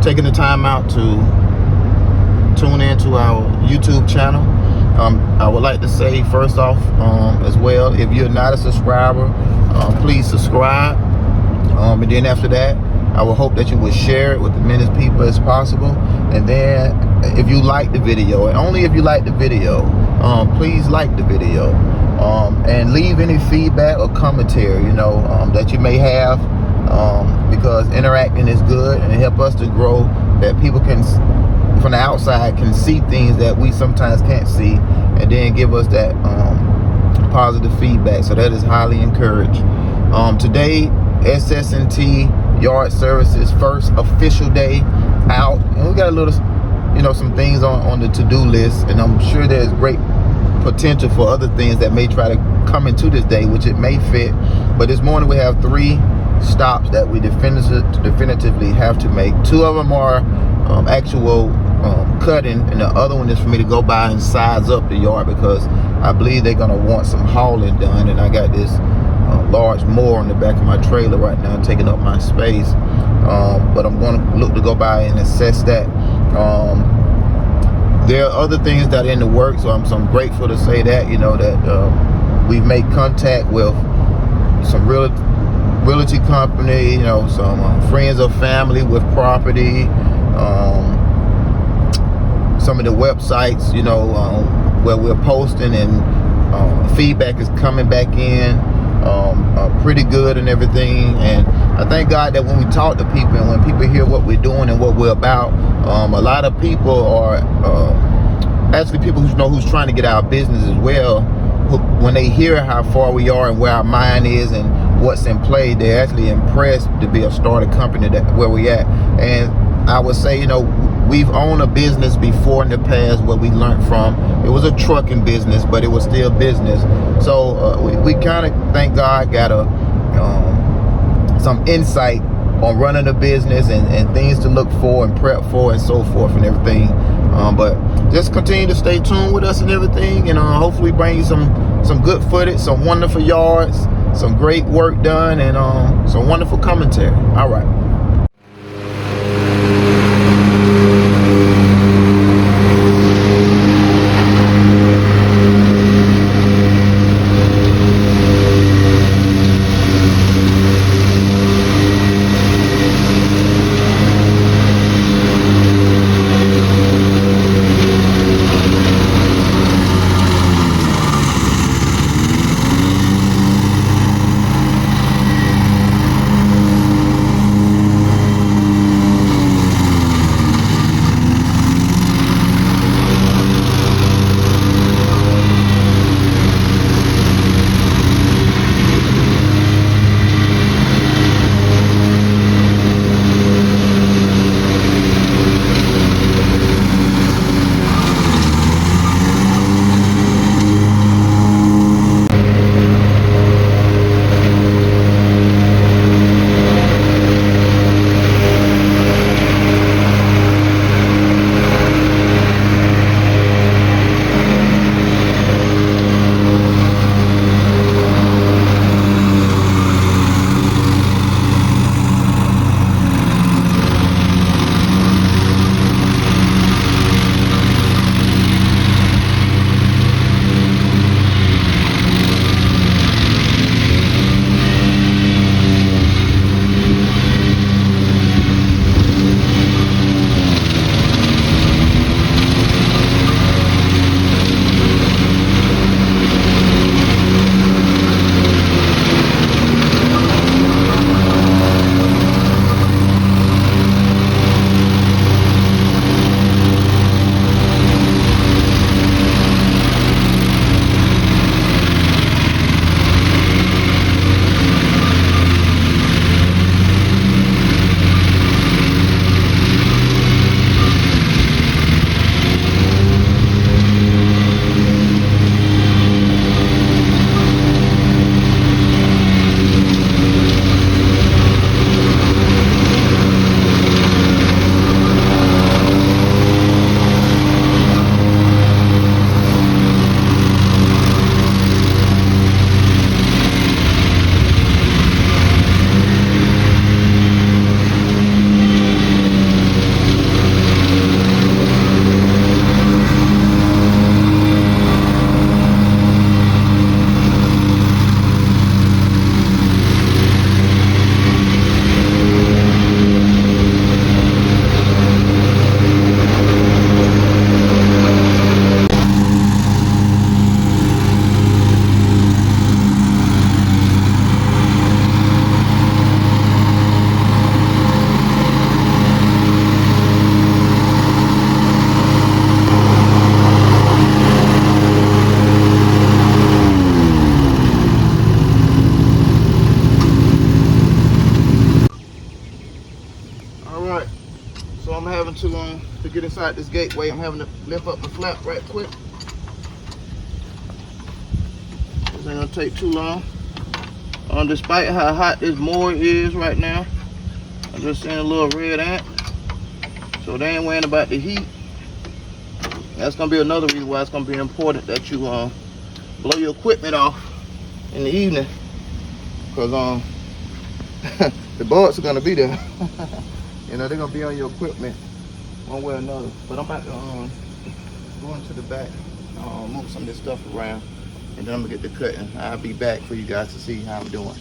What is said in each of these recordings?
taking the time out to tune into our YouTube channel. I would like to say first off as well, if you're not a subscriber, please subscribe. And then after that, I would hope that you would share it with as many people as possible. And then if you like the video, and only if you like the video, please like the video. And leave any feedback or commentary, that you may have, because interacting is good and it helps us to grow, that people can, from the outside, can see things that we sometimes can't see, and then give us that positive feedback. So that is highly encouraged. Today, SS&T Yard Services first official day out, and we got a little, some things on the to-do list, and I'm sure there's great potential for other things that may try to come into this day, which it may fit. But this morning we have 3 stops that we definitively have to make. 2 of them are actual cutting, and the other one is for me to go by and size up the yard, because I believe they're gonna want some hauling done, and I got this large mower on the back of my trailer right now taking up my space. But I'm going to look to go by and assess that. There are other things that are in the works, so I'm grateful to say that, that we've made contact with some realty company, some friends or family with property, some of the websites, where we're posting, and feedback is coming back in pretty good and everything. And I thank God that when we talk to people and when people hear what we're doing and what we're about, a lot of people are actually people who's trying to get our business as well, when they hear how far we are and where our mind is and what's in play, they're actually impressed to be a started company where we at. And I would say, we've owned a business before in the past where we learned from. It was a trucking business, but it was still business. So we kind of, thank God, got some insight on running a business and things to look for and prep for and so forth and everything. But just continue to stay tuned with us and everything, and hopefully bring you some good footage, some wonderful yards, some great work done, and some wonderful commentary. All right. I'm having to get inside this gateway, I'm having to lift up the flap right quick. This ain't gonna take too long. Despite how hot this mower is right now, I'm just seeing a little red ant. So they ain't worrying about the heat. That's gonna be another reason why it's gonna be important that you blow your equipment off in the evening, because the bugs are gonna be there. You know, they're gonna be on your equipment one way or another. But I'm about to go into the back, move some of this stuff around, and then I'm gonna get the cutting. I'll be back for you guys to see how I'm doing.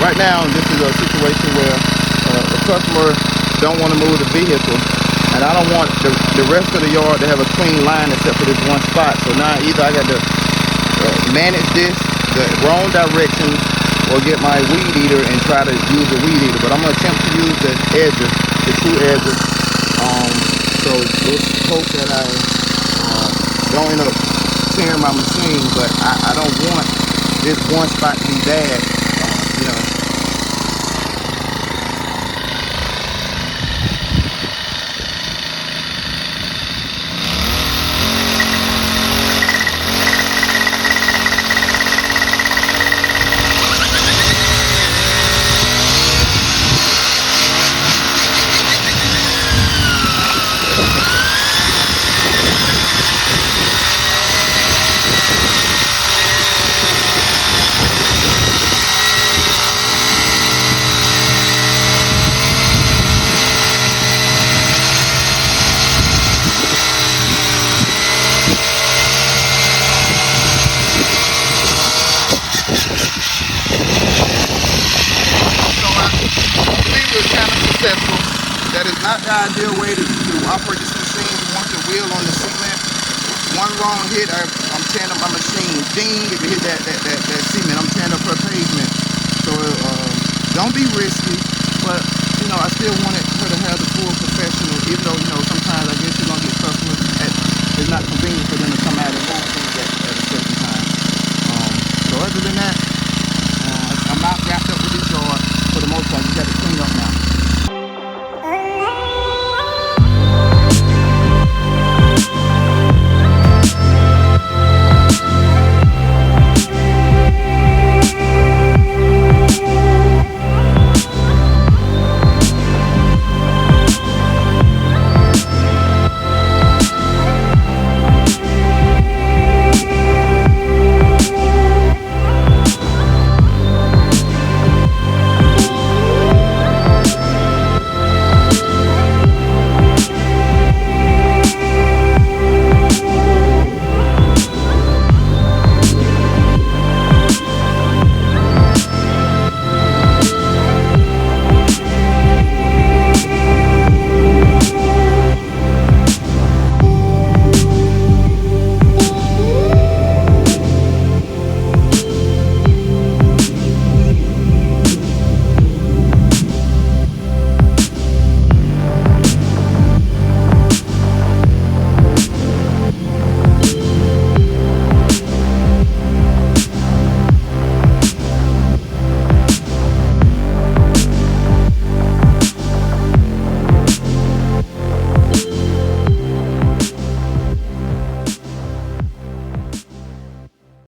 Right now, this is a situation where the customer don't want to move the vehicle, and I don't want the rest of the yard to have a clean line except for this one spot. So now either I got to manage this the wrong direction or get my weed eater and try to use a weed eater. But I'm going to attempt to use the edges, the two edges. So let's hope that I don't end up tearing my machine, but I don't want this one spot to be bad, you know. not the ideal way to operate this machine. You want the wheel on the cement. One wrong hit, I'm tearing up my machine. Ding, if you hit that cement, I'm tearing up her pavement. So don't be risky, but you know, I still